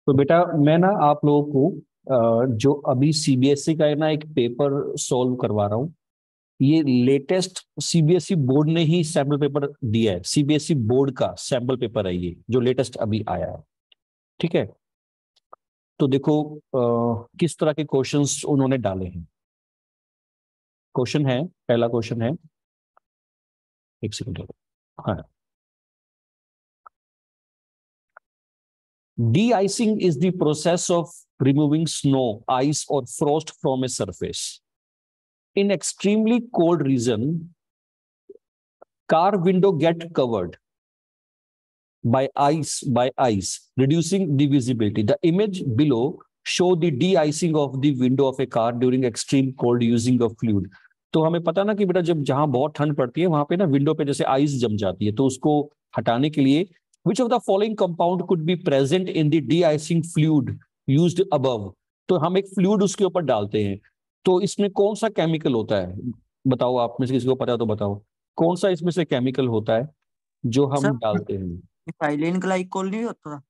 तो बेटा मैं ना आप लोगों को जो अभी सीबीएसई का है ना एक पेपर सॉल्व करवा रहा हूँ। ये लेटेस्ट सीबीएसई बोर्ड ने ही सैंपल पेपर दिया है। सीबीएसई बोर्ड का सैंपल पेपर है ये जो लेटेस्ट अभी आया है। ठीक है, तो देखो किस तरह के क्वेश्चंस उन्होंने डाले हैं। क्वेश्चन है, पहला क्वेश्चन है, एक सेकंड। हाँ, de-icing is the process of removing snow, ice or frost from a surface. In extremely cold region, car window get covered by ice, reducing the visibility. The image below show the de-icing of the window of a car during extreme cold using of fluid. तो हमें पता ना कि बेटा जब जहां बहुत ठंड पड़ती है वहां पे ना विंडो पे जैसे आइस जम जाती है, तो उसको हटाने के लिए which of the following compound could be present in the de-icing fluid used above. तो हम एक फ्लूइड उसके ऊपर डालते हैं, तो इसमें कौन सा केमिकल होता है? बताओ, आप में से किसी को पता है तो बताओ कौन सा इसमें से केमिकल होता है जो हम सर डालते हैं। इथाइलिन ग्लाइकोल नहीं होता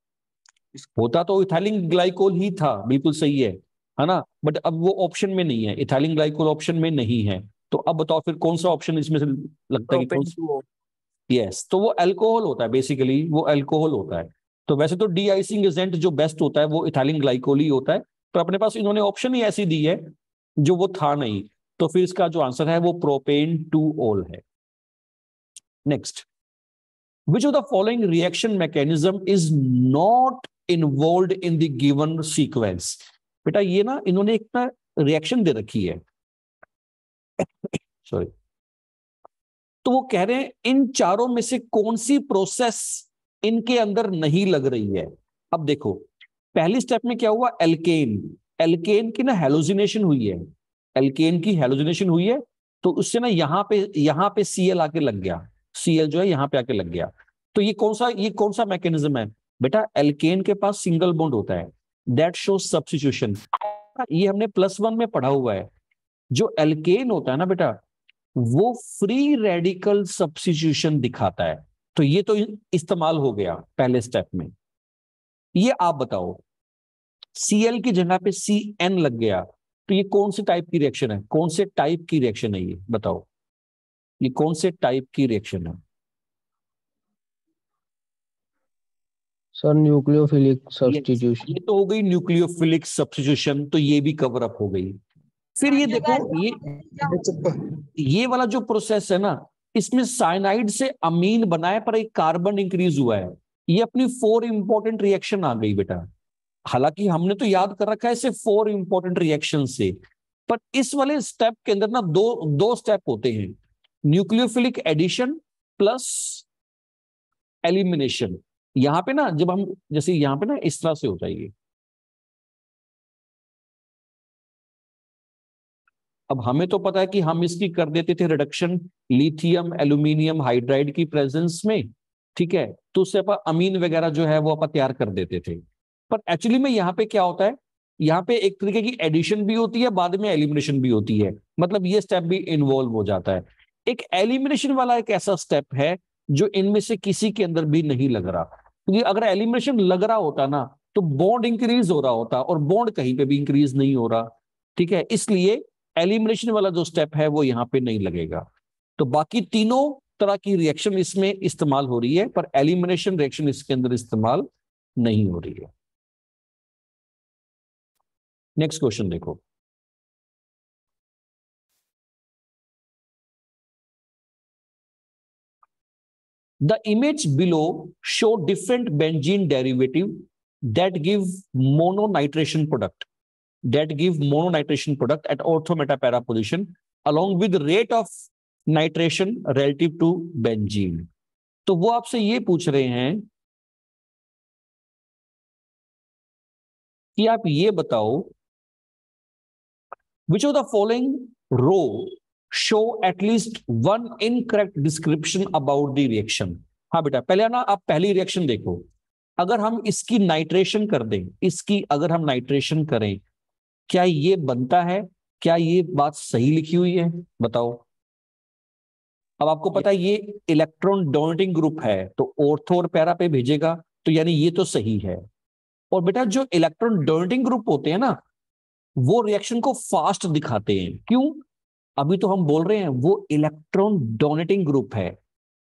होता तो इथाइलिन ग्लाइकोल ही था, बिल्कुल सही है ना। बट अब वो ऑप्शन में नहीं है, इथाइलिन ग्लाइकोल ऑप्शन में नहीं है। तो अब बताओ फिर कौन सा ऑप्शन इसमें से लगता है कि कौन सा? प्रोपेन यस, तो वो अल्कोहल होता है, बेसिकली वो अल्कोहल होता है। तो वैसे तो डी आइसिंग एजेंट जो बेस्ट होता है वो इथाइलिन ग्लाइकोल ही होता है, पर अपने पास इन्होंने ऑप्शन ही ऐसी दी है जो वो था नहीं। तो फिर इसका जो आंसर है वो प्रोपेन टू ऑल है। Next, which of the following reaction mechanism is not involved in the given sequence? बेटा ये ना इन्होंने एक ना रिएक्शन दे रखी है, सॉरी। तो वो कह रहे हैं इन चारों में से कौन सी प्रोसेस इनके अंदर नहीं लग रही है। अब देखो पहली स्टेप में क्या हुआ, एल्केन, एल्केन की ना हेलोजिनेशन हुई है, एल्केन की हेलोजिनेशन हुई है, तो उससे ना यहाँ पे सीएल आके लग गया, सीएल जो है यहाँ पे आके लग गया। तो ये कौन सा मैकेनिज्म है बेटा? एल्केन के पास सिंगल बॉन्ड होता है, दैट शो सब्स्टिट्यूशन। ये हमने +1 में पढ़ा हुआ है। जो एल्केन होता है ना बेटा, वो फ्री रेडिकल सब्स्टिट्यूशन दिखाता है। तो ये तो इस्तेमाल हो गया पहले स्टेप में। ये आप बताओ, सीएल की जगह पे CN लग गया, तो ये कौन से टाइप की रिएक्शन है? कौन से टाइप की रिएक्शन है ये बताओ, ये कौन से टाइप की रिएक्शन है? सर न्यूक्लियोफिलिक ये सब्स्टिट्यूशन। ये तो हो गई न्यूक्लियोफिलिक सब्स्टिट्यूशन, तो ये भी कवर अप हो गई। फिर ये देखो, ये वाला जो प्रोसेस है ना, इसमें साइनाइड से अमीन बनाए पर एक कार्बन इंक्रीज हुआ है। ये अपनी 4 इंपॉर्टेंट रिएक्शन आ गई बेटा। हालांकि हमने तो याद कर रखा है इसे 4 इंपॉर्टेंट रिएक्शन से, पर इस वाले स्टेप के अंदर ना दो दो स्टेप होते हैं, न्यूक्लियोफिलिक एडिशन प्लस एलिमिनेशन। यहां पे ना जब हम जैसे यहां पे ना इस तरह से हो जाएगी। अब हमें तो पता है कि हम इसकी कर देते थे रिडक्शन लिथियम एल्यूमिनियम हाइड्राइड की प्रेजेंस में, ठीक है, तो उससे अपन अमीन वगैरह जो है वो अपन तैयार कर देते थे। पर एक्चुअली में यहाँ पे क्या होता है, यहाँ पे एक तरीके की एडिशन भी होती है, बाद में एलिमिनेशन भी होती है, मतलब ये स्टेप भी इन्वॉल्व हो जाता है। एक एलिमिनेशन वाला एक ऐसा स्टेप है जो इनमें से किसी के अंदर भी नहीं लग रहा, क्योंकि अगर एलिमिनेशन लग रहा होता ना तो बॉन्ड इंक्रीज हो रहा होता, और बॉन्ड कहीं पे भी इंक्रीज नहीं हो रहा। ठीक है, इसलिए एलिमिनेशन वाला जो स्टेप है वो यहां पे नहीं लगेगा। तो बाकी तीनों तरह की रिएक्शन इसमें इस्तेमाल हो रही है, पर एलिमिनेशन रिएक्शन इसके अंदर इस्तेमाल नहीं हो रही है। नेक्स्ट क्वेश्चन देखो, the image below show different benzene derivative that give mononitration product at ortho meta para position along with rate of nitration relative to benzene। तो वो आपसे ये पूछ रहे हैं कि आप ये बताओ which of the following row show at least one incorrect description about the reaction। हाँ बेटा, पहले ना आप पहली रिएक्शन देखो, अगर हम इसकी नाइट्रेशन कर दें, इसकी अगर हम नाइट्रेशन करें, क्या ये बनता है? क्या ये बात सही लिखी हुई है बताओ। अब आपको पता है ये इलेक्ट्रॉन डोनेटिंग ग्रुप है, तो ऑर्थो और पैरा पे भेजेगा, तो यानी ये तो सही है। और बेटा जो इलेक्ट्रॉन डोनेटिंग ग्रुप होते हैं ना, वो रिएक्शन को फास्ट दिखाते हैं। क्यों? अभी तो हम बोल रहे हैं वो इलेक्ट्रॉन डोनेटिंग ग्रुप है,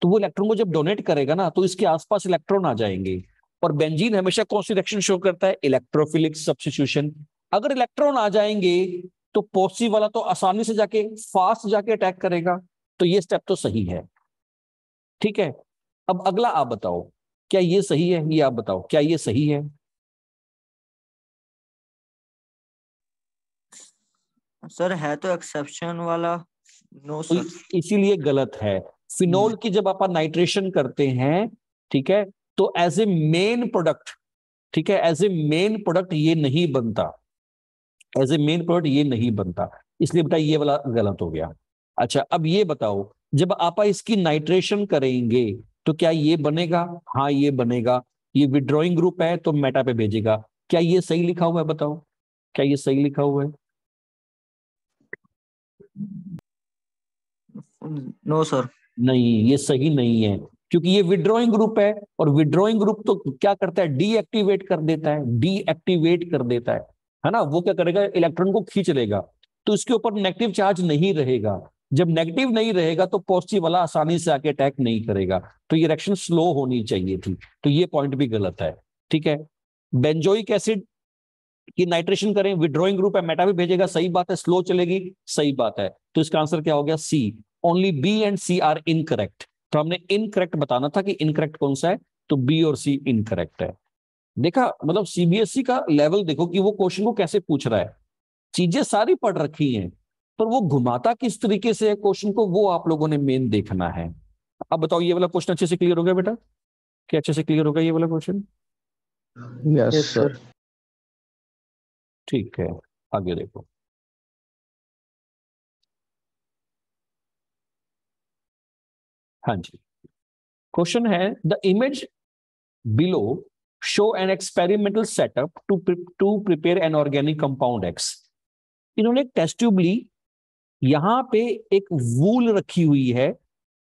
तो वो इलेक्ट्रॉन को जब डोनेट करेगा ना तो इसके आसपास इलेक्ट्रॉन आ जाएंगे। और बेंजीन हमेशा कौन सी रिएक्शन शो करता है? Electrophilic substitution. अगर इलेक्ट्रॉन आ जाएंगे तो पॉजिटिव वाला तो आसानी से जाके फास्ट जाके अटैक करेगा, तो ये स्टेप तो सही है। ठीक है, अब अगला आप बताओ क्या ये सही है? ये आप बताओ क्या ये सही है? सर है तो एक्सेप्शन वाला। नो तो सर। इसीलिए गलत है। फिनोल की जब आप नाइट्रेशन करते हैं, ठीक है, तो एज ए मेन प्रोडक्ट, ठीक है, एज ए मेन प्रोडक्ट ये नहीं बनता, एज ए मेन प्रोडक्ट ये नहीं बनता, इसलिए बेटा ये वाला गलत हो गया। अच्छा अब ये बताओ, जब आप इसकी नाइट्रेशन करेंगे तो क्या ये बनेगा? हाँ ये बनेगा। ये विड्रॉइंग ग्रुप है तो मेटा पे भेजेगा। क्या ये सही लिखा हुआ है? बताओ क्या ये सही लिखा हुआ है? No sir. नहीं, ये सही नहीं है, क्योंकि ये विड्रॉइंग ग्रुप है, और विड्रॉइंग ग्रुप तो क्या करता है? डीएक्टिवेट कर देता है, डीएक्टिवेट कर देता है ना। वो क्या करेगा? इलेक्ट्रॉन को खींच लेगा, तो इसके ऊपर नेगेटिव चार्ज नहीं रहेगा। जब नेगेटिव नहीं रहेगा तो पॉजिटिव वाला आसानी से आके अटैक नहीं करेगा, तो ये रिएक्शन स्लो होनी चाहिए थी, तो ये पॉइंट भी गलत है। ठीक है, बेंजोइक एसिड की नाइट्रेशन करें, विड्रॉइंग ग्रुप है, मेटा भी भेजेगा, सही बात है। स्लो चलेगी, सही बात है। तो इसका आंसर क्या हो गया? C. Only B and C are incorrect. तो हमने इनकरेक्ट बताना था कि इनकरेक्ट कौन सा है, तो बी और सी इनकरेक्ट है। देखा, मतलब सीबीएसई का लेवल देखो कि वो क्वेश्चन को कैसे पूछ रहा है। चीजें सारी पढ़ रखी हैं, पर वो घुमाता किस तरीके से है क्वेश्चन को, वो आप लोगों ने मेन देखना है। अब बताओ ये वाला क्वेश्चन अच्छे से क्लियर हो गया बेटा? क्या अच्छे से क्लियर हो गया ये वाला question? Yes yes sir. Sir. ठीक है, आगे देखो। हाँ जी, क्वेश्चन है the image below show an experimental setup to prepare an organic compound X। इन्होंने एक टेस्ट ट्यूब ली, यहां पे एक वूल रखी हुई है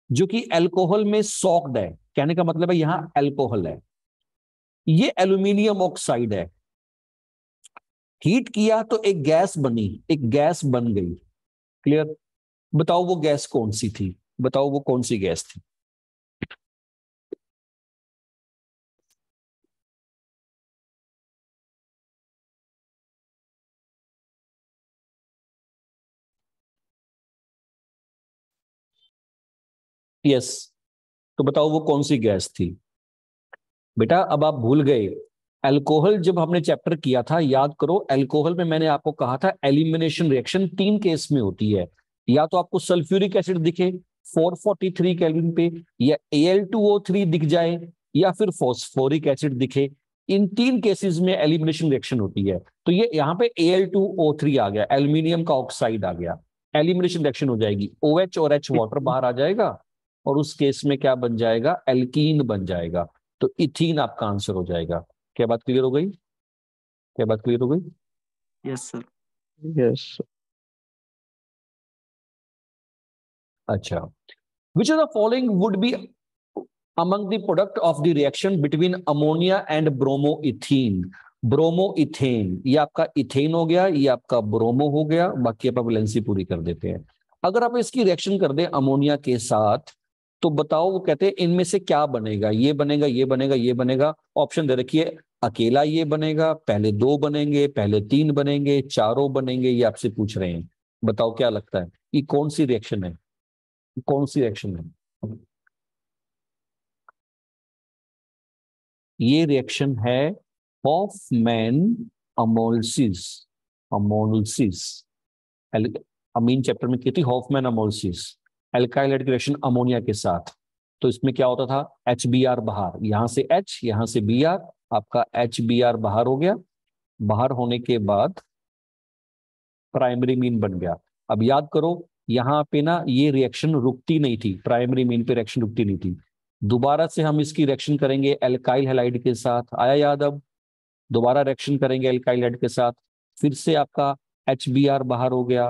जो कि अल्कोहल में सॉक्ड है। कहने का मतलब है यहां अल्कोहल है, ये एल्यूमिनियम ऑक्साइड है। हीट किया तो एक गैस बनी, एक गैस बन गई। क्लियर? बताओ वो गैस कौन सी थी? बताओ वो कौन सी गैस थी? यस, तो बताओ वो कौन सी गैस थी? बेटा अब आप भूल गए, अल्कोहल जब हमने चैप्टर किया था याद करो, अल्कोहल में मैंने आपको कहा था एलिमिनेशन रिएक्शन 3 केस में होती है। या तो आपको सल्फ्यूरिक एसिड दिखे 443 केल्विन पे, या Al2O3 दिख जाए, या फिर फॉस्फोरिक एसिड दिखे। इन 3 केसेस में एलिमिनेशन रिएक्शन होती है। तो ये यहाँ पे Al2O3 आ गया, एल्यूमिनियम का ऑक्साइड आ गया, एलिमिनेशन रिएक्शन हो जाएगी, OH और H वाटर बाहर आ जाएगा, और उस केस में क्या बन जाएगा? एल्कीन बन जाएगा। तो इथीन आपका आंसर हो जाएगा। क्या बात क्लियर हो गई? क्या बात क्लियर हो गई? Yes sir. यस। अच्छा, which of the following would be among the product of the reaction between ammonia and bromoethene? Bromoethane, ये आपका इथेन हो गया, ये आपका ब्रोमो हो गया, बाकी आप वैलेंसी पूरी कर देते हैं। अगर आप इसकी रिएक्शन कर दें अमोनिया के साथ, तो बताओ वो कहते हैं इनमें से क्या बनेगा? ये बनेगा, ये बनेगा, ये बनेगा। ऑप्शन दे रखिए, अकेला ये बनेगा, पहले 2 बनेंगे, पहले 3 बनेंगे, चारों बनेंगे, ये आपसे पूछ रहे हैं। बताओ क्या लगता है ये कौन सी रिएक्शन है? कौन सी रिएक्शन है? ये रिएक्शन है हॉफमैन अमोल्सिस। अमोल्सिस अमीन चैप्टर में की थी, हॉफमैन अमोल्सिस, एल्काइल हाइड्राइड की रिएक्शन अमोनिया के साथ। तो इसमें क्या होता था? HBr बाहर, यहां से H, यहां से Br, आपका HBr बाहर हो गया। बाहर होने के बाद प्राइमरी मीन बन गया। अब याद करो, यहां पे ना ये रिएक्शन रुकती नहीं थी, प्राइमरी मीन पे रिएक्शन रुकती नहीं थी। दोबारा से हम इसकी रिएक्शन करेंगे एल्काइल हैलाइड के साथ, आया याद? अब दोबारा रिएक्शन करेंगे एल्काइल हैलाइड के साथ, फिर से आपका HBr बाहर हो गया।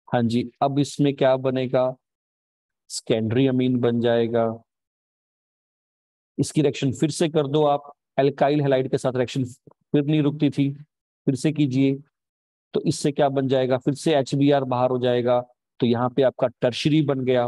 हाँ जी, अब इसमें क्या बनेगा? सेकेंडरी अमीन बन जाएगा। इसकी रिएक्शन फिर से कर दो आप, एल्काइल हैलाइड के साथ रिएक्शन फिर नहीं रुकती थी, फिर से कीजिए, तो इससे क्या बन जाएगा, फिर से HBr बाहर हो जाएगा, तो यहाँ पे आपका टर्शरी बन गया।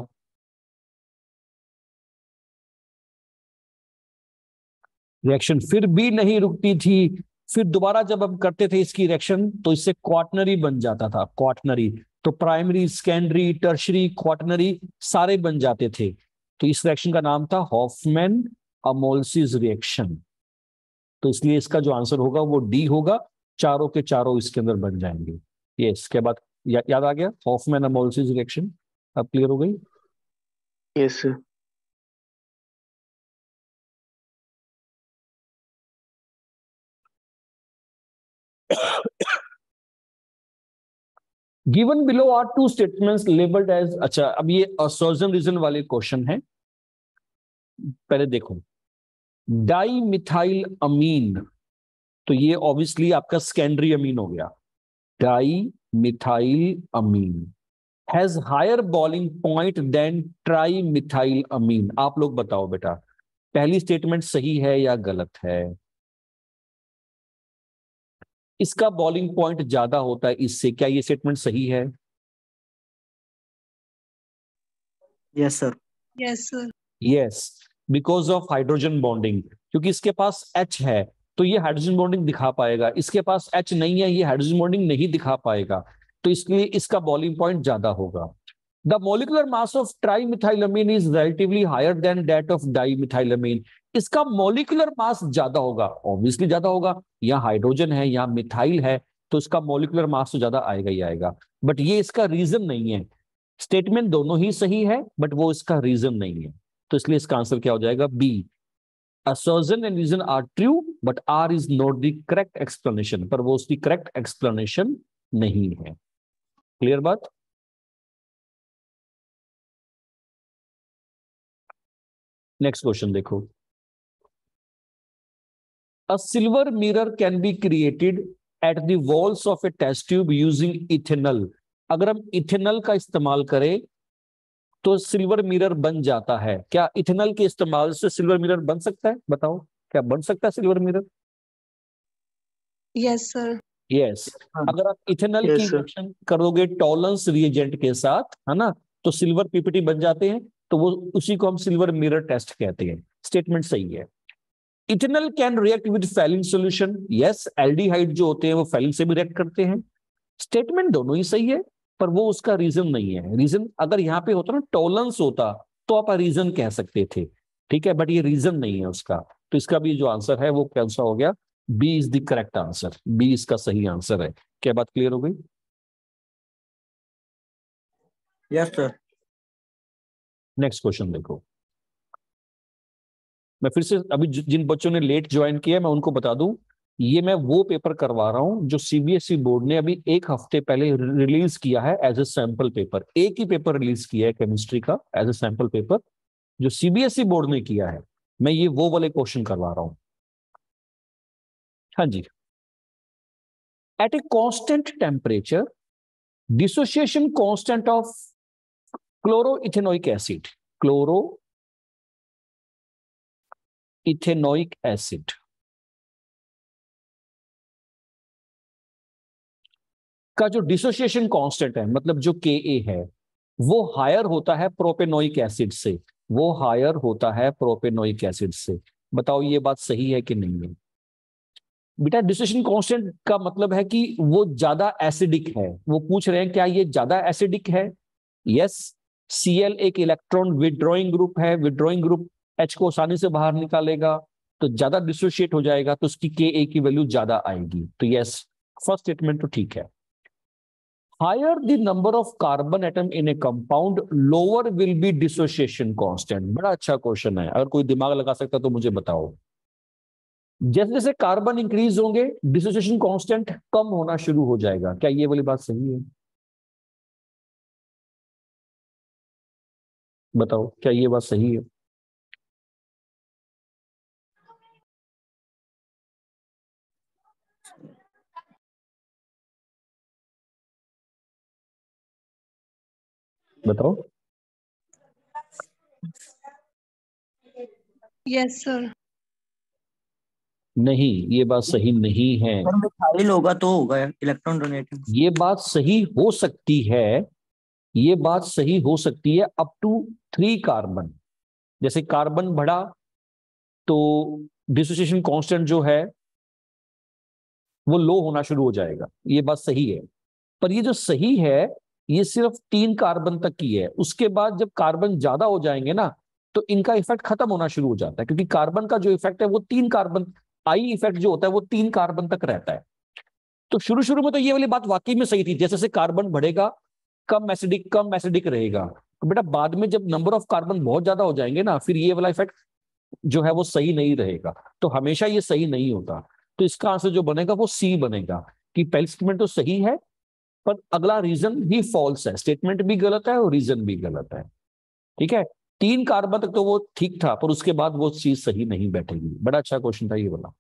रिएक्शन फिर भी नहीं रुकती थी, फिर दोबारा जब हम करते थे इसकी रिएक्शन तो इससे क्वाटनरी बन जाता था, क्वाटनरी। तो प्राइमरी, सेकेंडरी, टर्शरी, क्वाटनरी सारे बन जाते थे। तो इस रिएक्शन का नाम था हॉफमैन अमोल्सिस रिएक्शन। तो इसलिए इसका जो आंसर होगा वो डी होगा, चारों के चारों इसके अंदर बन जाएंगे। ये इसके बाद याद आ गया हॉफमैन अमोल्सिस रिएक्शन, अब क्लियर हो गई। Yes, sir. Given below are two statements labelled as, अच्छा अब ये असर्जन रीजन वाले क्वेश्चन है। पहले देखो, डाई मिथाइल अमीन, तो ये ऑब्वियसली आपका सेकेंडरी अमीन हो गया। Dimethyl amine has higher boiling point than trimethyl amine. आप लोग बताओ बेटा, पहली स्टेटमेंट सही है या गलत है? इसका बॉइलिंग पॉइंट ज्यादा होता है इससे, क्या ये स्टेटमेंट सही है? Yes sir. Yes sir. Yes, because of hydrogen bonding, क्योंकि इसके पास H है तो ये हाइड्रोजन बॉन्डिंग दिखा पाएगा, इसके पास H नहीं है, ये हाइड्रोजन बॉन्डिंग नहीं दिखा पाएगा, तो इसलिए इसका बॉइलिंग पॉइंट ज्यादा होगा। The molecular mass of trimethylamine is relatively higher than that of dimethylamine. इसका मोलिकुलर मास ज्यादा होगा, ऑब्वियसली ज्यादा होगा, यहाँ हाइड्रोजन है यहाँ मिथाइल है, तो इसका मोलिकुलर मास तो ज्यादा आएगा ही आएगा। बट ये इसका रीजन नहीं है। स्टेटमेंट दोनों ही सही है बट वो इसका रीजन नहीं है, तो इसलिए इसका आंसर क्या हो जाएगा, B. Assertion and reason are true but R is not the correct explanation, पर वो उसकी करेक्ट एक्सप्लेनेशन नहीं है। क्लियर बात? नेक्स्ट क्वेश्चन देखो, a silver mirror can be created at the walls of a test tube using ethanol. अगर हम ethanol का इस्तेमाल करें तो सिल्वर मिरर बन जाता है। क्या इथेनॉल के इस्तेमाल से सिल्वर मिरर बन सकता है? बताओ, क्या बन सकता है silver mirror? Yes sir. Yes, अगर आप इथेनॉल की Yes, sir. रिएक्शन करोगे टॉलरेंस रिएजेंट के साथ, है ना, तो सिल्वर पीपीटी बन जाते हैं, तो वो उसी को हम सिल्वर मिरर टेस्ट कहते हैं। स्टेटमेंट सही है। Ethanol can react with Phalen solution, yes, aldehyde जो होते हैं वो फैलिन से भी रिएक्ट करते हैं। स्टेटमेंट दोनों ही सही है, पर वो उसका रीजन नहीं है। रीजन अगर यहाँ पे होता ना टॉलरेंस होता तो आप रीजन कह सकते थे, ठीक है, बट ये रीजन नहीं है उसका, तो इसका भी जो आंसर है वो कैंसिल हो गया। B is the correct answer, B इसका सही आंसर है। क्या बात क्लियर हो गई? Yes sir. नेक्स्ट क्वेश्चन देखो, मैं फिर से अभी जिन बच्चों ने लेट ज्वाइन किया मैं उनको बता दूं, ये मैं वो पेपर करवा रहा हूं जो सीबीएसई बोर्ड ने अभी एक हफ्ते पहले रिलीज किया है एज ए सैंपल पेपर। एक ही पेपर रिलीज किया है केमिस्ट्री का एज ए सैंपल पेपर, जो सीबीएसई बोर्ड ने किया है। मैं ये वो वाले क्वेश्चन करवा रहा हूं। हाँ जी, at a constant temperature dissociation constant of chloroethanoic acid, chloroethanoic acid का जो डिसोसिएशन कांस्टेंट है, मतलब जो के है, वो हायर होता है प्रोपेनोइक एसिड से, वो हायर होता है प्रोपेनोइक एसिड से। बताओ ये बात सही है कि नहीं है? बेटा डिसोसिएशन कांस्टेंट का मतलब है कि वो ज्यादा एसिडिक है। वो पूछ रहे हैं क्या ये ज्यादा एसिडिक है? यस, Cl एक इलेक्ट्रॉन विड्रॉइंग ग्रुप है, विड्रॉइंग ग्रुप H को आसानी से बाहर निकालेगा, तो ज्यादा डिसोशिएट हो जाएगा, तो उसकी Ka की वैल्यू ज्यादा आएगी। तो यस, फर्स्ट स्टेटमेंट तो ठीक है। Higher the number of carbon atom in a compound lower will be dissociation constant. बड़ा अच्छा क्वेश्चन है, अगर कोई दिमाग लगा सकता तो मुझे बताओ। जैसे जैसे कार्बन इंक्रीज होंगे डिसोसिएशन कांस्टेंट कम होना शुरू हो जाएगा। क्या ये वाली बात सही है? बताओ, क्या ये बात सही है? बताओ। Yes sir. नहीं, ये बात सही नहीं है। सर मिथाइल होगा तो होगा इलेक्ट्रॉन डोनेटिंग। ये बात सही हो सकती है, ये बात सही हो सकती है अप टू 3 कार्बन। जैसे कार्बन बढ़ा तो डिसोसिएशन कांस्टेंट जो है वो लो होना शुरू हो जाएगा, ये बात सही है। पर ये जो सही है ये सिर्फ 3 कार्बन तक की है। उसके बाद जब कार्बन ज्यादा हो जाएंगे ना तो इनका इफेक्ट खत्म होना शुरू हो जाता है, क्योंकि कार्बन का जो इफेक्ट है वो 3 कार्बन, आई इफेक्ट जो होता है वो 3 कार्बन तक रहता है। तो शुरू शुरू में तो ये वाली बात वाकई में सही थी, जैसे जैसे कार्बन बढ़ेगा कम एसिडिक रहेगा। तो बेटा बाद में जब नंबर ऑफ कार्बन बहुत ज्यादा हो जाएंगे ना फिर ये वाला इफेक्ट जो है वो सही नहीं रहेगा। तो हमेशा ये सही नहीं होता। तो इसका आंसर जो बनेगा वो सी बनेगा, कि पहली स्टेटमेंट तो सही है पर अगला रीजन ही फॉल्स है, स्टेटमेंट भी गलत है और रीजन भी गलत है। ठीक है, 3 कार्बन तक तो वो ठीक था पर उसके बाद वो चीज सही नहीं बैठेगी। बड़ा अच्छा क्वेश्चन था ये वाला।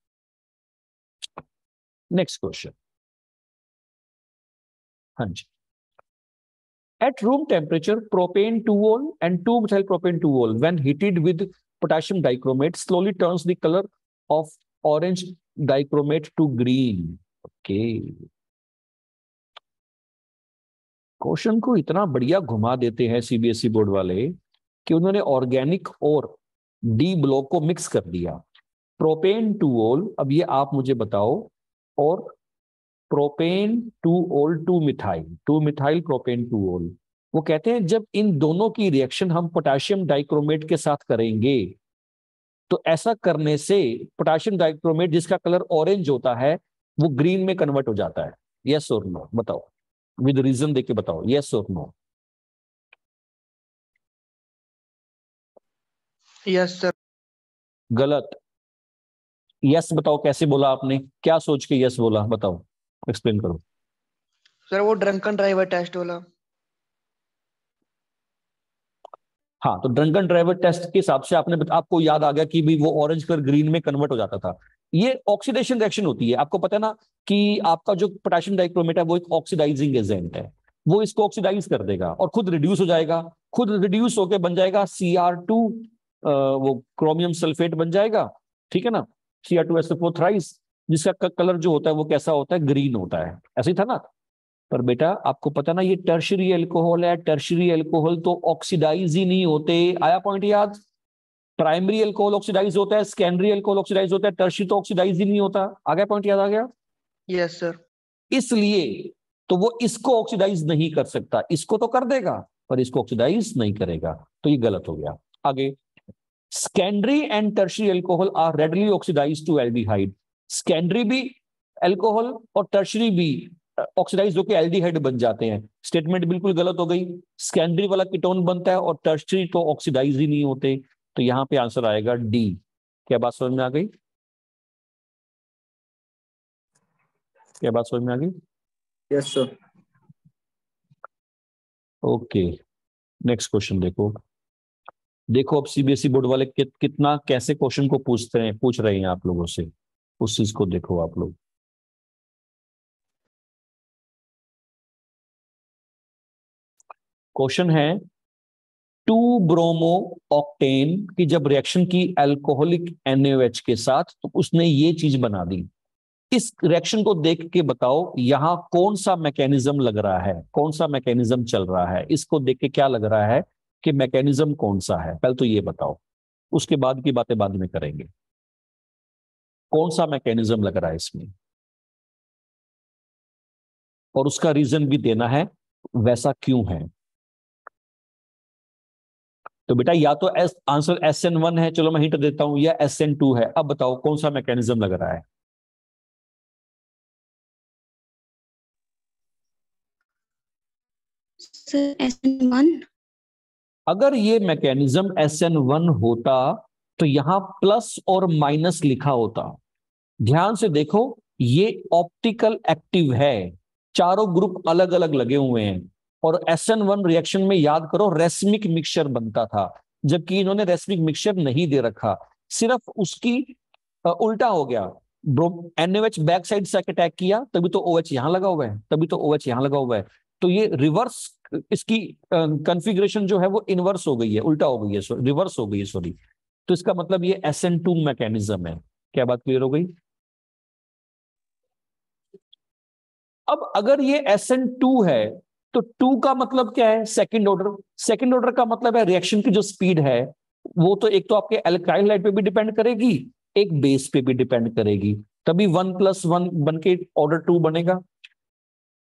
नेक्स्ट क्वेश्चन, हाँ जी। At room temperature, propane 2-ol and 2-methyl propane 2-ol, when heated with potassium dichromate, slowly turns the color of orange dichromate to green. Okay. Question को इतना बढ़िया घुमा देते हैं सीबीएसई बोर्ड वाले कि उन्होंने ऑर्गेनिक और डी ब्लॉक को मिक्स कर दिया। प्रोपेन 2-ol, अब ये आप मुझे बताओ, और propane 2-ol 2 methyl propane 2-ol, वो कहते हैं जब इन दोनों की रिएक्शन हम पोटेशियम डाइक्रोमेट के साथ करेंगे तो ऐसा करने से पोटेशियम डाइक्रोमेट जिसका कलर ऑरेंज होता है वो ग्रीन में कन्वर्ट हो जाता है। यस और नो बताओ, विद रीजन देके बताओ, यस और नो। Yes sir. गलत। यस बताओ, कैसे बोला आपने, क्या सोच के यस बोला, बताओ, एक्सप्लेन करो। सर वो ड्रंकन ड्राइवर टेस्ट वाला। हाँ, तो ड्रंकन ड्राइवर टेस्ट के हिसाब से आपको याद आ गया कि भी वो ऑरेंज कलर ग्रीन में कन्वर्ट हो जाता था। ये ऑक्सीडेशन रिएक्शन होती है, आपको पता है ना कि आपका जो पोटेशियम डाइक्रोमेट है वो एक ऑक्सीडाइजिंग एजेंट है। वो इसको ऑक्सीडाइज कर देगा और खुद रिड्यूस हो जाएगा, खुद रिड्यूस होकर बन जाएगा Cr2, वो क्रोमियम सल्फेट बन जाएगा। ठीक है ना, Cr2SO4 थ्राइस, जिसका कलर जो होता है वो कैसा होता है, ग्रीन होता है। ऐसे ही था ना। पर बेटा आपको पता ना ये टर्शियरी अल्कोहल है, टर्शियरी अल्कोहल तो ऑक्सीडाइज ही नहीं होते। आया पॉइंट याद? प्राइमरी अल्कोहल ऑक्सीडाइज होता है, सेकेंडरी अल्कोहल ऑक्सीडाइज होता है, टर्शियरी तो ऑक्सीडाइज ही नहीं होता। आ गया पॉइंट, याद आ गया? Yes sir. इसलिए तो वो इसको ऑक्सीडाइज नहीं कर सकता, इसको तो कर देगा पर इसको ऑक्सीडाइज नहीं करेगा। तो ये गलत हो गया। आगे, secondary and tertiary alcohol are readily oxidise to aldehyde. Secondary भी अल्कोहल और टर्शियरी भी ऑक्सीडाइज होकर एल्डिहाइड बन जाते हैं। स्टेटमेंट बिल्कुल गलत हो गई। सेकेंडरी वाला कीटोन बनता है और टर्शियरी तो ऑक्सीडाइज ही नहीं होते। तो यहां पे आंसर आएगा डी। क्या बात समझ में आ गई? क्या बात समझ में आ गई? Yes sir. Okay, next question देखो। देखो अब सीबीएसई बोर्ड वाले कितना कैसे क्वेश्चन को पूछ रहे हैं आप लोगों से, उस चीज को देखो आप लोग। क्वेश्चन है 2 ब्रोमो ऑक्टेन की जब रिएक्शन की अल्कोहलिक NaOH के साथ तो उसने ये चीज बना दी। इस रिएक्शन को देख के बताओ यहां कौन सा मैकेनिज्म लग रहा है, कौन सा मैकेनिज्म चल रहा है। इसको देख के क्या लग रहा है कि मैकेनिज्म कौन सा है, पहले तो ये बताओ, उसके बाद की बातें बाद में करेंगे। कौन सा मैकेनिज्म लग रहा है इसमें, और उसका रीजन भी देना है वैसा क्यों है। तो बेटा या तो आंसर SN1 है, चलो मैं हिंट देता हूं, या SN2 है। अब बताओ कौन सा मैकेनिज्म लग रहा है। Sir SN1। अगर ये मैकेनिज्म SN1 होता तो यहां प्लस और माइनस लिखा होता। ध्यान से देखो, ये ऑप्टिकल एक्टिव है, चारों ग्रुप अलग अलग लगे हुए हैं। और SN1 रिएक्शन में याद करो रेसमिक मिक्सचर बनता था, जबकि इन्होंने रेसमिक मिक्सचर नहीं दे रखा, सिर्फ उसकी उल्टा हो गया। NaOH बैक साइड से अटैक किया तभी तो OH यहां लगा हुआ है, तभी तो OH यहां लगा हुआ है। तो ये रिवर्स, इसकी कॉन्फ़िगरेशन जो है वो इनवर्स हो गई है, उल्टा हो गई है, रिवर्स हो गई है, सॉरी। तो इसका मतलब ये SN2 मैकेनिज्म है। क्या बात क्लियर हो गई? अब अगर ये SN2 है तो 2 का मतलब क्या है? Second order. सेकंड ऑर्डर का मतलब है रिएक्शन की जो स्पीड है वो तो एक तो आपके एल्काइल हाइड पे भी डिपेंड करेगी, एक बेस पे भी डिपेंड करेगी, तभी 1+1 बन के ऑर्डर 2 बनेगा।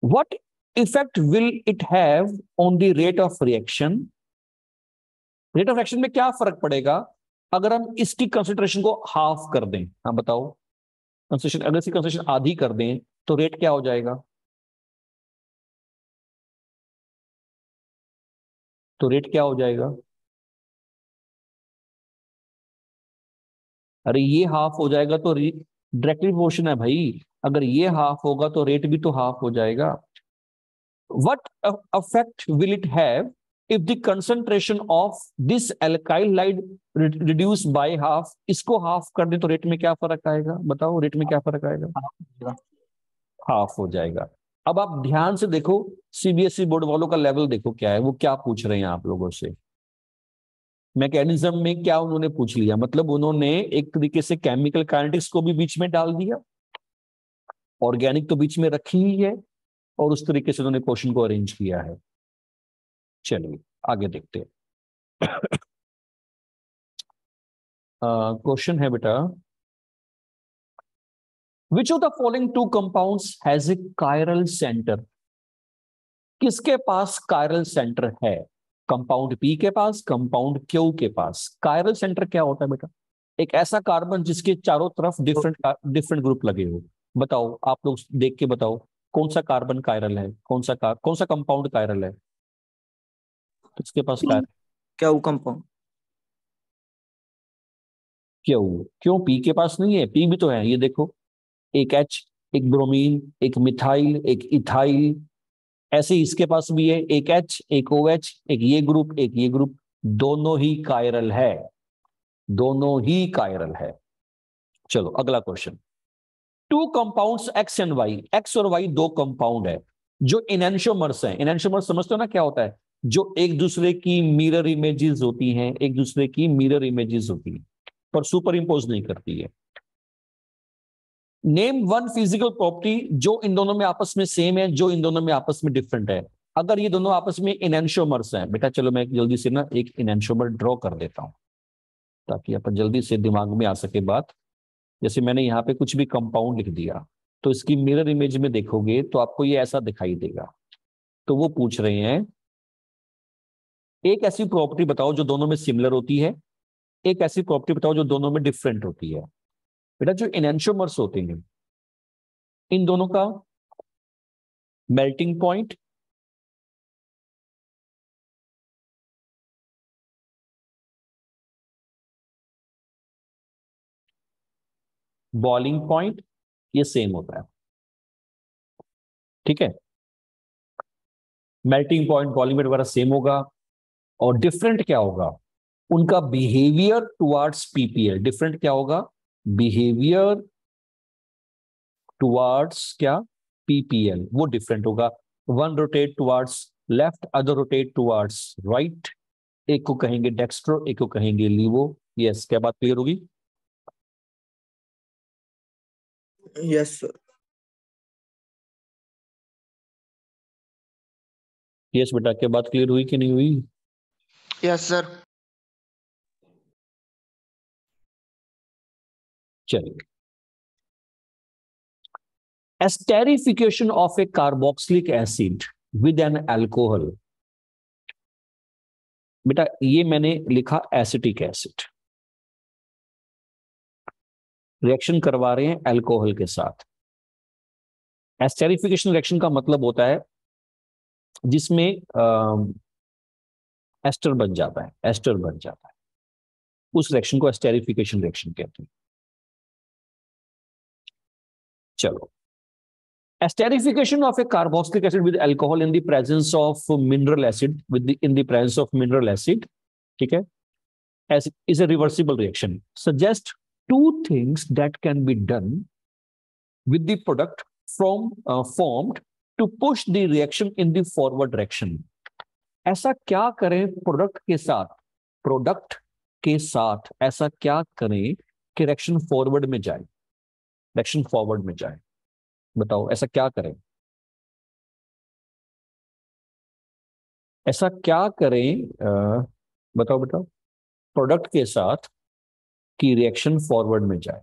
What effect will it have on the rate of reaction? Rate of reaction में क्या फर्क पड़ेगा अगर हम इसकी कंसंट्रेशन को हाफ कर दें? हाँ बताओ, कंसंट्रेशन अगर इसकी कंसंट्रेशन आधी कर दें तो रेट क्या हो जाएगा? तो रेट क्या हो जाएगा? अरे ये हाफ हो जाएगा तो डायरेक्टली प्रोपोर्शन है भाई, अगर ये हाफ होगा तो रेट भी तो हाफ हो जाएगा। What affect will it have if the concentration of this alkyl hide reduce by half? इसको हाफ कर दे तो रेट में क्या फर्क आएगा? बताओ रेट में क्या फर्क आएगा? हाफ हो जाएगा। अब आप ध्यान से देखो, CBSE बोर्ड वालों का लेवल देखो क्या है, वो क्या पूछ रहे हैं आप लोगों से। मैकेनिज्म में क्या उन्होंने पूछ लिया, मतलब उन्होंने एक तरीके से केमिकल काइनेटिक्स को भी बीच में डाल दिया, ऑर्गेनिक तो बीच में रखी ही है, और उस तरीके से उन्होंने क्वेश्चन को अरेंज किया है। चलिए आगे देखते हैं। क्वेश्चन है बेटा, which of the following two compounds has a chiral centre? किसके पास कायरल सेंटर है? कंपाउंड P के पास, कंपाउंड Q के पास। कायरल सेंटर क्या होता है बेटा? एक ऐसा कार्बन जिसके चारों तरफ डिफरेंट ग्रुप लगे हो। बताओ, आप लोग देख के बताओ कौन सा कार्बन कायरल है, कौन सा कंपाउंड कायरल है? किसके पास कायरल? क्या वो कंपाउंड? क्यों P के पास नहीं है? P भी तो है, ये देखो, एक H, एक ब्रोमीन, एक मिथाइल, एक इथाइल। ऐसे ही इसके पास भी है, एक H, एक OH, एक ये ग्रुप, एक ये ग्रुप। दोनों ही कायरल है, दोनों ही कायरल है। चलो अगला question. Two compounds X and Y, X और Y दो कंपाउंड है जो इनएंशियोमर्स हैं। इनएंशियोमर्स समझते हो ना क्या होता है? जो एक दूसरे की मिरर इमेजेस होती हैं, एक दूसरे की मिरर इमेजेस होती हैं पर सुपर इंपोज नहीं करती है। नेम वन फिजिकल प्रॉपर्टी जो इन दोनों में आपस में सेम है, जो इन दोनों में आपस में डिफरेंट है। अगर ये दोनों आपस में इनएंशियोमर्स हैं बेटा, चलो मैं जल्दी से ना एक इनएंशियोमर ड्रॉ कर देता हूं ताकि अपन जल्दी से दिमाग में आ सके बात। जैसे मैंने यहाँ पे कुछ भी कंपाउंड लिख दिया तो इसकी मिरर इमेज में देखोगे तो आपको ये ऐसा दिखाई देगा। तो वो पूछ रहे हैं एक ऐसी प्रॉपर्टी बताओ जो दोनों में सिमिलर होती है, एक ऐसी प्रॉपर्टी बताओ जो दोनों में डिफरेंट होती है। बेटा जो इनएंशियोमर्स होते हैं इन दोनों का मेल्टिंग पॉइंट, बॉइलिंग पॉइंट, ये सेम होता है। ठीक है, मेल्टिंग पॉइंट, बॉइलिंग पॉइंट वगैरह सेम होगा। और डिफरेंट क्या होगा? उनका बिहेवियर टुवर्ड्स PPL। डिफरेंट क्या होगा? बिहेवियर टुवर्ड्स क्या? PPL, वो डिफरेंट होगा। One rotate towards left, other rotate towards right. एक को कहेंगे डेक्स्ट्रो, एक को कहेंगे लीवो। यस, क्या बात क्लियर होगी? Yes sir. यस बेटा, क्या बात क्लियर हुई कि नहीं हुई? Yes sir. चलिए, esterification of a carboxylic acid with an alcohol। बेटा ये मैंने लिखा एसिटिक एसिड, रिएक्शन करवा रहे हैं अल्कोहल के साथ। एस्टेरिफिकेशन रिएक्शन का मतलब होता है जिसमें एस्टर बन जाता है, एस्टर बन जाता है, उस रिएक्शन को एस्टेरिफिकेशन रिएक्शन कहते हैं। चलो, esterification of a carboxylic acid with alcohol in the presence of mineral acid in the presence of mineral acid, ठीक है, as is a reversible reaction. Suggest two things that can be done with the product formed to push the reaction in the forward direction. ऐसा क्या करें product के साथ ऐसा क्या करें कि रिएक्शन फॉरवर्ड में जाए, रिएक्शन फॉरवर्ड में जाए? बताओ ऐसा क्या करें? ऐसा क्या करें, बताओ बताओ, प्रोडक्ट के साथ की रिएक्शन फॉरवर्ड में जाए।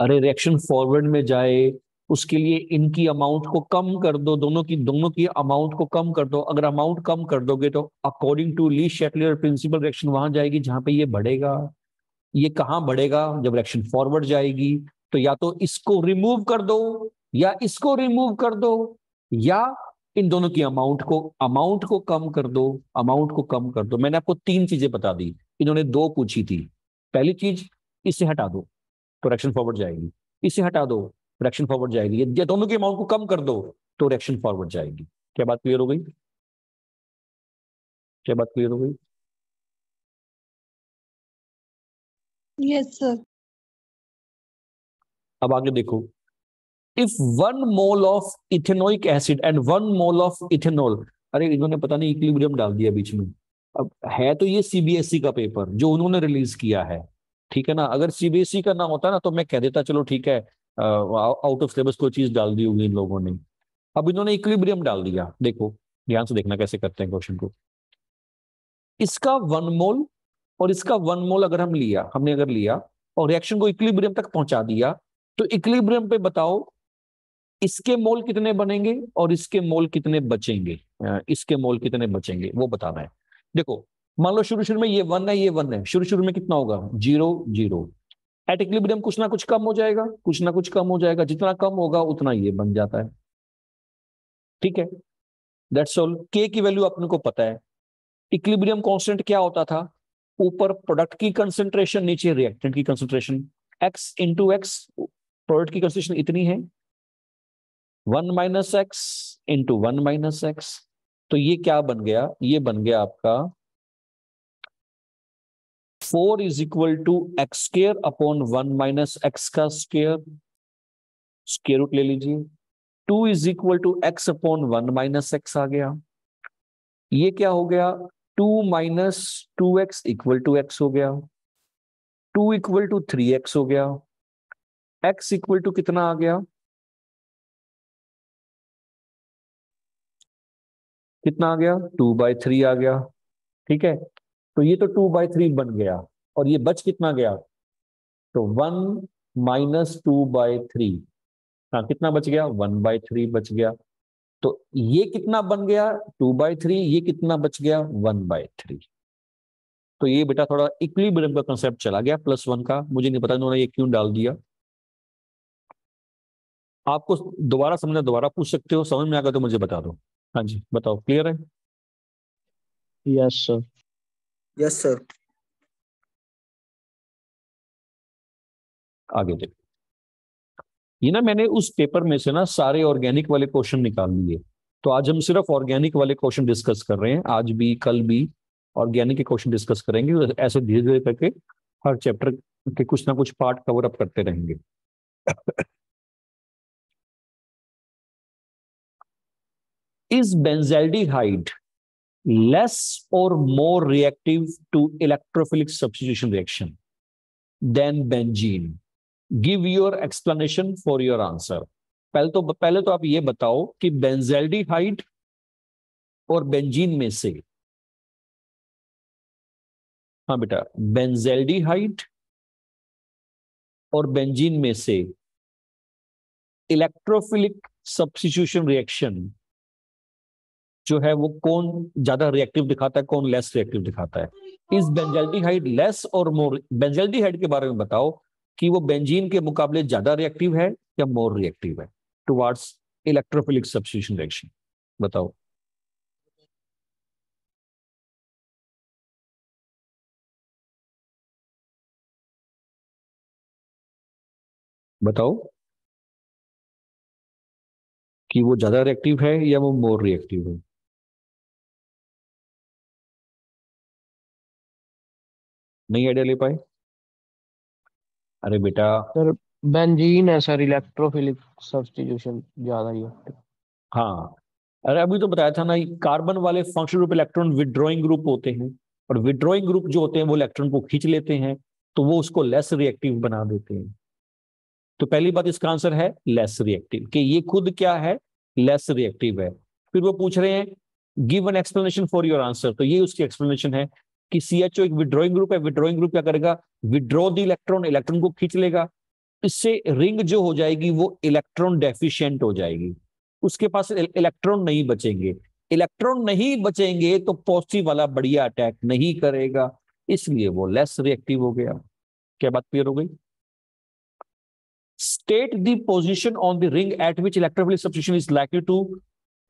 अरे रिएक्शन फॉरवर्ड में जाए, उसके लिए इनकी अमाउंट को कम कर दो, दोनों की अमाउंट को कम कर दो। अगर अमाउंट कम कर दोगे तो according to Le Chatelier principle reaction वहां जाएगी जहां पे ये बढ़ेगा। ये कहां बढ़ेगा? जब रिएक्शन फॉरवर्ड जाएगी। तो या तो इसको रिमूव कर दो या इसको रिमूव कर दो, या इन दोनों की अमाउंट को कम कर दो, अमाउंट को कम कर दो। मैंने आपको 3 चीजें बता दी, इन्होंने 2 पूछी थी। पहली चीज, इसे हटा दो तो रिएक्शन फॉरवर्ड जाएगी, इसे हटा दो रिएक्शन फॉरवर्ड जाएगी, या दोनों के अमाउंट को कम कर दो तो रिएक्शन फॉरवर्ड जाएगी। क्या बात क्लियर हो गई? क्या बात क्लियर हो गई? Yes, sir. अब आगे देखो, if 1 mole of ethanoic acid and 1 mole of ethanol, अरे इन्होंने पता नहीं इक्विलिब्रियम डाल दिया बीच में। अब है तो ये सीबीएसई का पेपर जो उन्होंने रिलीज किया है, ठीक है ना। अगर सीबीएसई का ना होता ना तो मैं कह देता चलो ठीक है, आउट ऑफ सिलेबस कोई चीज डाल दी होगी इन लोगों ने। अब इन्होंने इक्विलिब्रियम डाल दिया। देखो ध्यान से देखना कैसे करते हैं क्वेश्चन को। इसका 1 मोल और इसका 1 मोल अगर हमने अगर लिया और रिएक्शन को इक्विलिब्रियम तक पहुंचा दिया, तो इक्विलिब्रियम पे बताओ इसके मोल कितने बनेंगे और इसके मोल कितने बचेंगे। इसके मोल कितने बचेंगे वो बताना है। देखो मान लो शुरू शुरू में ये 1 है, ये 1 है, शुरू शुरू में कितना होगा? 0 0। एट इक्विलिब्रियम कुछ ना कुछ कम हो जाएगा, कुछ ना कुछ कम हो जाएगा, जितना कम होगा उतना ये बन जाता है। ठीक है, दैट्स ऑल। के की वैल्यू अपने को पता है। इक्विलिब्रियम कांस्टेंट क्या होता था? ऊपर प्रोडक्ट की कंसंट्रेशन, नीचे रिएक्टेंट की concentration, x into x. Product की कंसंट्रेशन इतनी है, 1 minus x into 1 minus x. तो ये क्या बन गया? ये बन गया आपका 4 is equal to x square upon 1 minus x का स्क्वायर, स्क्वायर रूट ले लीजिए। 2 is equal to x upon 1 minus x आ गया। ये क्या हो गया? 2 minus 2x equal to x हो गया। 2 इक्वल टू 3x हो गया। x इक्वल टू कितना आ गया? कितना आ गया? 2/3 आ गया। ठीक है, तो ये तो 2/3 बन गया, और ये बच कितना गया? तो 1 माइनस 2/3। हाँ कितना बच गया? 1/3 बच गया। तो ये कितना बन गया? 2/3। ये कितना बच गया? 1/3। तो ये बेटा थोड़ा इक्विलिब्रियम का कंसेप्ट चला गया +1 का। मुझे नहीं पता इन्होंने ये क्यों डाल दिया। आपको दोबारा समझना, दोबारा पूछ सकते हो, समझ में आ गया तो मुझे बता दो। हाँ जी बताओ, क्लियर है? Yes sir. Yes sir. आगे देखो, ये ना मैंने उस पेपर में से ना सारे ऑर्गेनिक वाले क्वेश्चन निकाल लिए। तो आज हम सिर्फ ऑर्गेनिक वाले क्वेश्चन डिस्कस कर रहे हैं, आज भी कल भी ऑर्गेनिक के क्वेश्चन डिस्कस करेंगे। ऐसे धीरे धीरे करके हर चैप्टर के कुछ ना कुछ पार्ट कवर अप करते रहेंगे। Is benzaldehyde less or more reactive to electrophilic substitution reaction than benzene? Give your explanation for your answer. पहले तो आप ये बताओ कि बेंजाल्डिहाइड और बेंजीन में से, हाँ बेटा, बेंजाल्डिहाइड और बेंजीन में से इलेक्ट्रोफिलिक सब्स्टिट्यूशन रिएक्शन जो है वो कौन ज्यादा रिएक्टिव दिखाता है, कौन लेस रिएक्टिव दिखाता है? इस बेंजाल्डिहाइड लेस और मोर, बेंजाल्डिहाइड के बारे में बताओ कि वो बेंजीन के मुकाबले ज्यादा रिएक्टिव है या मोर रिएक्टिव है टुवर्ड्स इलेक्ट्रोफिलिक सब्स्टिट्यूशन रिएक्शन? बताओ। बताओ कि वो ज्यादा रिएक्टिव है या वो मोर रिएक्टिव है? नहीं आइडिया ले पाए? अरे बेटा, सर बेंजीन है सर, इलेक्ट्रोफिलिक सब्स्टिट्यूशन ज्यादा ही है। हाँ, अरे अभी तो बताया था ना, कार्बन वाले functional group electron withdrawing group होते हैं, और विड्रॉइंग ग्रुप जो होते हैं वो इलेक्ट्रॉन को खींच लेते हैं, तो वो उसको लेस रिएक्टिव बना देते हैं। तो पहली बात इसका आंसर है लेस रिएक्टिव, कि ये खुद क्या है, लेस रिएक्टिव है। फिर वो पूछ रहे हैं give an explanation for your answer, तो ये उसकी एक्सप्लेनेशन है कि CHO एक विड्रॉइंग ग्रुप है, विड्रॉइंग ग्रुप क्या करेगा, विड्रॉ द इलेक्ट्रॉन, इलेक्ट्रॉन को खींच लेगा, इससे रिंग जो हो जाएगी वो इलेक्ट्रॉन डेफिशिएंट हो जाएगी, उसके पास इलेक्ट्रॉन नहीं बचेंगे, इलेक्ट्रॉन नहीं बचेंगे तो पॉजिटिव वाला बढ़िया अटैक नहीं करेगा, इसलिए वो लेस रिएक्टिव हो गया। क्या बात क्लियर हो गई? State the position on the ring at which electrophilic substitution is likely to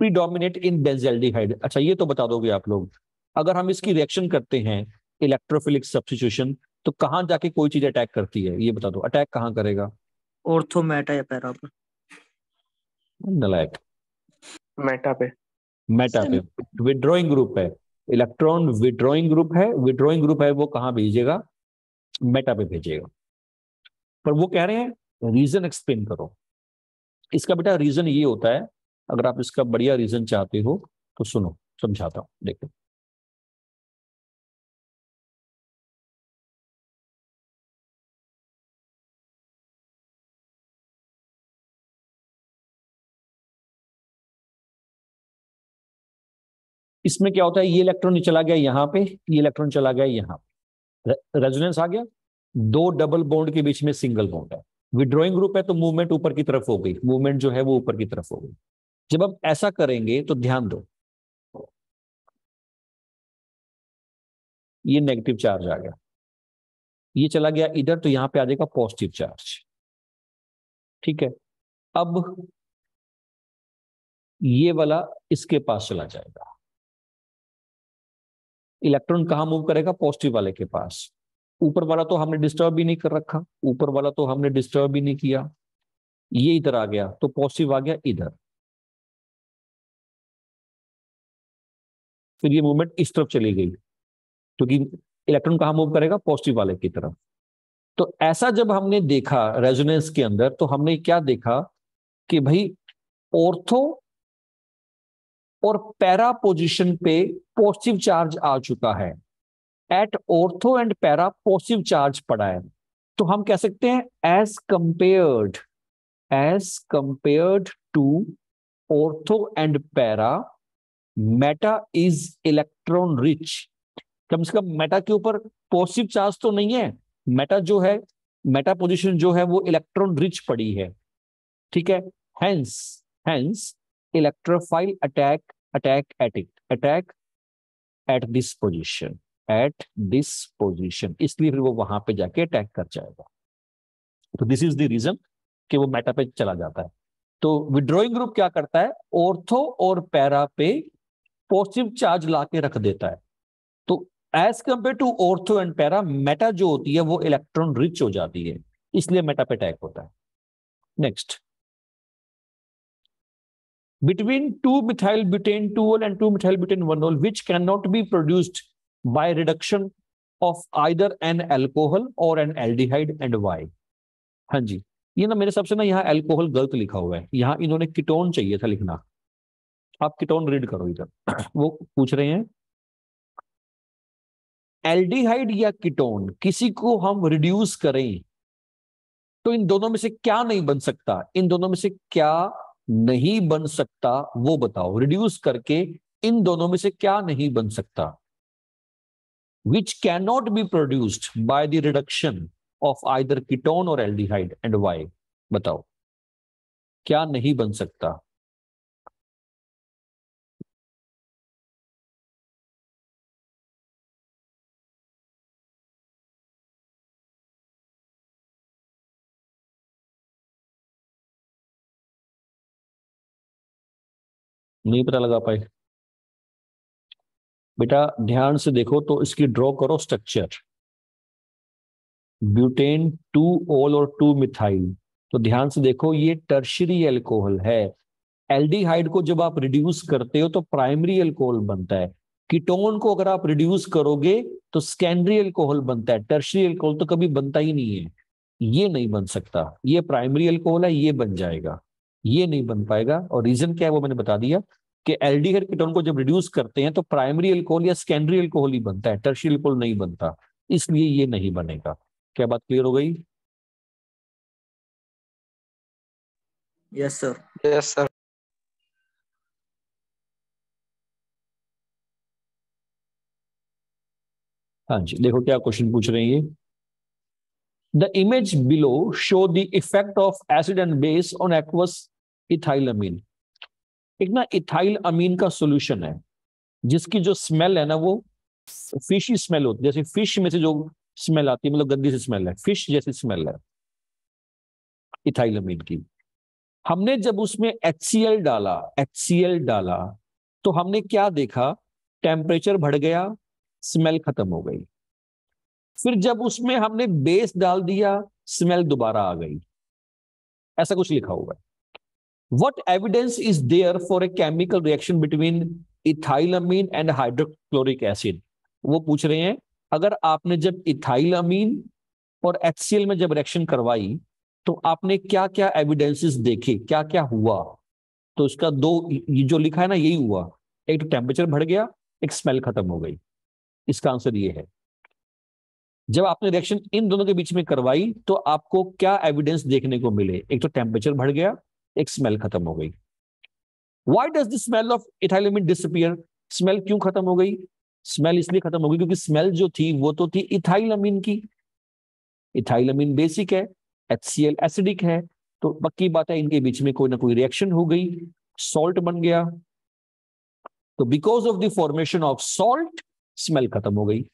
predominate in benzaldehyde। अच्छा ये तो बता दोगे आप लोग, अगर हम इसकी रिएक्शन करते हैं इलेक्ट्रोफिलिक सब्स्टिट्यूशन तो कहां जाके कोई चीज अटैक करती है, ये बता दो, अटैक कहां करेगा? ऑर्थो मेटा या पैरा पर। नलायक, मेटा पे। मेटा पे। विड्रॉइंग ग्रुप है, इलेक्ट्रॉन विड्रॉइंग ग्रुप है, विड्रॉइंग ग्रुप है वो कहां भेजेगा, मेटा पे भेजेगा। पर वो कह रहे हैं रीजन एक्सप्लेन करो। इसका बेटा रीजन ये होता है, अगर आप इसका बढ़िया रीजन चाहते हो तो सुनो, समझाता हूं, देखो। इसमें क्या होता है, ये इलेक्ट्रॉन चला गया यहां पे, ये इलेक्ट्रॉन चला गया यहां पे, रेजोनेंस आ गया, दो डबल बॉन्ड के बीच में सिंगल बॉन्ड है, विड्रॉइंग ग्रुप है तो मूवमेंट ऊपर की तरफ हो गई, मूवमेंट जो है वो ऊपर की तरफ हो गई। जब आप ऐसा करेंगे तो ध्यान दो, ये नेगेटिव चार्ज आ गया, ये चला गया इधर तो यहां पे आ जाएगा पॉजिटिव चार्ज, ठीक है। अब ये वाला इसके पास चला जाएगा, इलेक्ट्रॉन कहां मूव करेगा, पॉजिटिव वाले के पास। ऊपर वाला तो हमने डिस्टर्ब भी नहीं कर रखा, ऊपर वाला तो हमने डिस्टर्ब भी नहीं किया, ये इधर आ गया तो पॉजिटिव आ गया इधर, फिर ये मूवमेंट इस तरफ चली गई क्योंकि इलेक्ट्रॉन कहां मूव करेगा, पॉजिटिव वाले की तरफ। तो ऐसा जब हमने देखा रेजोनेंस के अंदर तो हमने क्या देखा कि भाई ऑर्थो और पैरा पोजीशन पे पॉजिटिव चार्ज आ चुका है, at ortho and para positive charge पड़ा है, तो हम कह सकते हैं as compared to ortho and para meta is electron rich. कम से कम मेटा के ऊपर पॉजिटिव चार्ज तो नहीं है, मेटा जो है, मेटा पोजीशन जो है वो इलेक्ट्रॉन रिच पड़ी है, ठीक है। Hence electrophile attack at this position, इसलिए फिर वो वहां पे जाके अटैक कर जाएगा। तो दिस इज द रीजन कि वो मेटा पे चला जाता है। तो विड्रॉइंग ग्रुप क्या करता है, ऑर्थो और पैरा पे पॉजिटिव चार्ज लाके रख देता है, तो as compare to ortho and para meta जो होती है वो इलेक्ट्रॉन रिच हो जाती है, इसलिए मेटा पे अटैक होता है। Next, between 2-methyl-butane-2-ol and 2-methyl-butane-1-ol which cannot be produced by reduction of either an alcohol or an aldehyde and why। हाँ जी, ये ना मेरे हिसाब से ना यहाँ अल्कोहल गलत लिखा हुआ है, यहाँ इन्होंने कीटोन चाहिए था लिखना, आप कीटोन रीड करो इधर। वो पूछ रहे हैं एल्डिहाइड या कीटोन किसी को हम रिड्यूस करें तो इन दोनों में से क्या नहीं बन सकता, इन दोनों में से क्या नहीं बन सकता वो बताओ, रिड्यूस करके इन दोनों में से क्या नहीं बन सकता, which cannot be produced by the reduction of either ketone or aldehyde and why। बताओ क्या नहीं बन सकता। नहीं पता लगा पाए बेटा, ध्यान से देखो तो इसकी ड्रॉ करो स्ट्रक्चर, ब्यूटेन 2-ऑल और 2-मिथाइल, तो ध्यान से देखो ये टर्शियरी अल्कोहल है, एल्डिहाइड को जब आप रिड्यूस करते हो तो प्राइमरी अल्कोहल बनता है, कीटोन को अगर आप रिड्यूस करोगे तो सेकेंडरी अल्कोहल बनता है, टर्शियरी अल्कोहल तो कभी बनता ही नहीं है, ये नहीं बन सकता, ये प्राइमरी अल्कोहल है, ये बन जाएगा, ये नहीं बन पाएगा। और रीजन क्या है वो मैंने बता दिया कि एल्डिहाइड कीटोन को जब रिड्यूस करते हैं तो प्राइमरी अल्कोहल या सेकेंडरी अल्कोहल ही बनता है, टर्शियरी अल्कोहल नहीं बनता, इसलिए ये नहीं बनेगा। क्या बात क्लियर हो गई? Yes sir. Yes sir. हाँ जी, देखो क्या क्वेश्चन पूछ रहे हैं ये। The image below show the effect of acid and base on aqueous ethyl amine. एक ना इथाइल अमीन का सॉल्यूशन है जिसकी जो स्मेल है ना वो फिशी स्मेल होती है, जैसे फिश में से जो स्मेल आती है, मतलब गंदी सी स्मेल है, फिश जैसी स्मेल है इथाइल अमीन की। हमने जब उसमें HCl डाला तो हमने क्या देखा, टेम्परेचर बढ़ गया, स्मेल खत्म हो गई। फिर जब उसमें हमने बेस डाल दिया, स्मेल दोबारा आ गई। ऐसा कुछ लिखा हुआ है। What evidence is there for a chemical reaction between ethylamine and hydrochloric acid? वो पूछ रहे हैं अगर आपने जब इथाइलामीन और HCl में जब रिएक्शन करवाई तो आपने क्या क्या एविडेंसेस देखे, क्या क्या हुआ। तो इसका दो, ये जो लिखा है ना यही हुआ, एक तो टेम्परेचर बढ़ गया, एक स्मेल खत्म हो गई। इसका आंसर ये है। जब आपने रिएक्शन इन दोनों के बीच में करवाई तो आपको क्या एविडेंस देखने को मिले, एक तो टेम्परेचर बढ़ गया, एक स्मेल खत्म हो गई। Why does the smell of ethylamine disappear? Smell क्यों खत्म हो गई? स्मेल इसलिए खत्म हो गई क्योंकि स्मेल जो थी वो तो थी इथाइलामीन की। इथाइलामीन बेसिक है, HCl एसिडिक है, तो पक्की बात है इनके बीच में कोई ना कोई रिएक्शन हो गई, सॉल्ट बन गया। तो because of the formation of salt smell खत्म हो गई।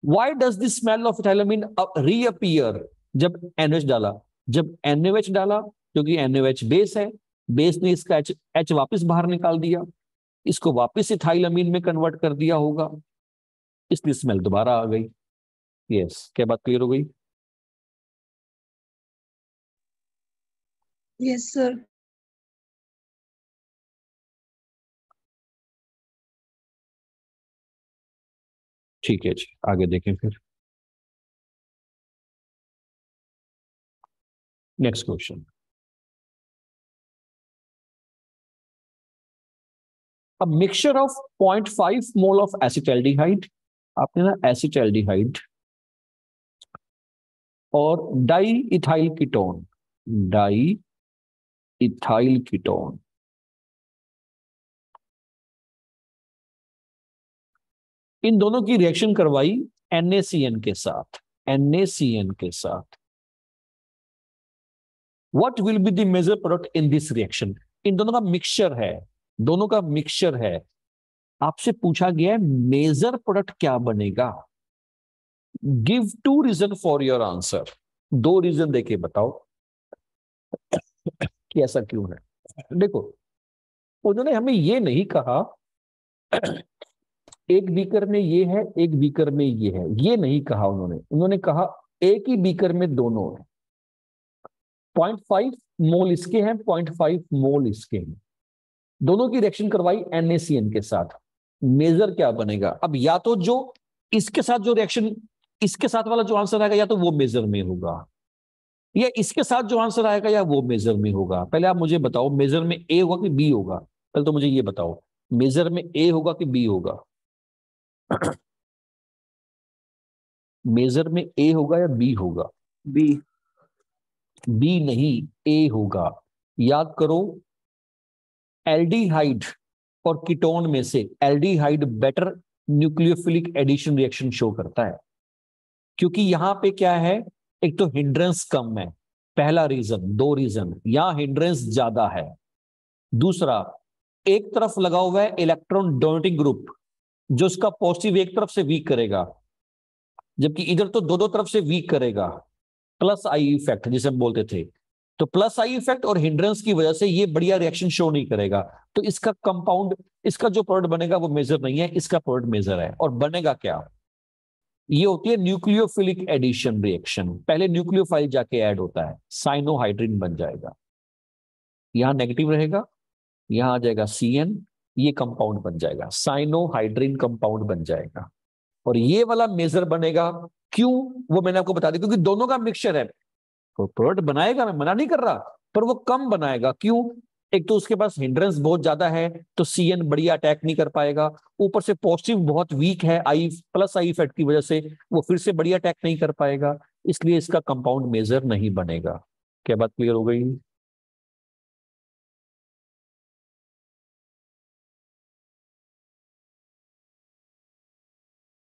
Why does the smell of ethylamine reappear? जब NH डाला, जब NaOH डाला, क्योंकि NaOH बेस है, बेस ने इसका H वापस बाहर निकाल दिया, इसको वापस इथाइलामीन में कन्वर्ट कर दिया होगा, इसलिए स्मेल दोबारा आ गई। यस, क्या बात क्लियर हो गई? Yes, sir. ठीक है जी, आगे देखें फिर। Next question. A mixture of 0.5 mole of acetaldehyde, आपने ना एसिटाल्डिहाइड और डाई इथाइल कीटोन इन दोनों की रिएक्शन करवाई NaCN के साथ, what will be the major product in this reaction. इन दोनों का मिक्सचर है, आपसे पूछा गया है मेजर प्रोडक्ट क्या बनेगा। Give 2 reason for your answer. 2 reason देके बताओ कि ऐसा क्यों है। देखो, उन्होंने हमें ये नहीं कहा एक बीकर में ये है, एक बीकर में ये है, ये नहीं कहा उन्होंने कहा एक ही बीकर में दोनों है। 0.5 मोल इसके हैं, 0.5 मोल इसके हैं, दोनों की रिएक्शन करवाई NaCN के साथ। मेजर क्या बनेगा? अब या तो जो इसके साथ जो रिएक्शन, इसके साथ वाला जो आंसर आएगा या तो वो मेजर में होगा, या इसके साथ जो आंसर आएगा या वो मेजर में होगा। पहले आप मुझे बताओ मेजर में A होगा कि B होगा? पहले तो मुझे ये बताओ मेजर में A होगा कि B होगा? मेजर में A होगा या B होगा? बी। B नहीं, A होगा। याद करो, एल्डिहाइड और कीटोन में से aldehyde better nucleophilic addition reaction show करता है, क्योंकि यहां पे क्या है, एक तो हिंड्रेंस कम है, पहला रीजन। 2 रीजन, यहां हिंड्रेंस ज्यादा है। दूसरा, एक तरफ लगा हुआ है इलेक्ट्रॉन डोनेटिंग ग्रुप जो इसका पॉजिटिव एक तरफ से वीक करेगा, जबकि इधर तो दो तरफ से वीक करेगा। प्लस आई इफेक्ट जिसे हम बोलते थे, तो प्लस आई इफेक्ट और हिंड्रेंस की वजह से ये बढ़िया रिएक्शन शो नहीं करेगा। तो इसका कंपाउंड, इसका जो प्रोडक्ट बनेगा वो मेजर नहीं है, इसका प्रोडक्ट मेजर है। और बनेगा क्या? ये होती है न्यूक्लियोफिलिक एडिशन रिएक्शन। पहले न्यूक्लियोफाइल जाके ऐड होता है, साइनोहाइड्रिन बन जाएगा, यहां नेगेटिव रहेगा, यहां आ जाएगा CN, ये कंपाउंड बन जाएगा, साइनोहाइड्रिन कंपाउंड बन जाएगा। और ये वाला मेजर बनेगा, क्यों वो मैंने आपको बता दिया, क्योंकि दोनों का मिक्सचर है। तो प्रोडक्ट बनाएगा, मैं मना नहीं कर रहा, पर वो कम बनाएगा। क्यों? एक तो उसके पास हिंड्रेंस बहुत ज्यादा है, तो CN बढ़िया अटैक नहीं कर पाएगा। ऊपर से पॉजिटिव बहुत वीक है, आई प्लस आई इफेक्ट की वजह से वो फिर से बढ़िया अटैक नहीं कर पाएगा, इसलिए इसका कंपाउंड मेजर नहीं बनेगा। क्या बात क्लियर हो गई?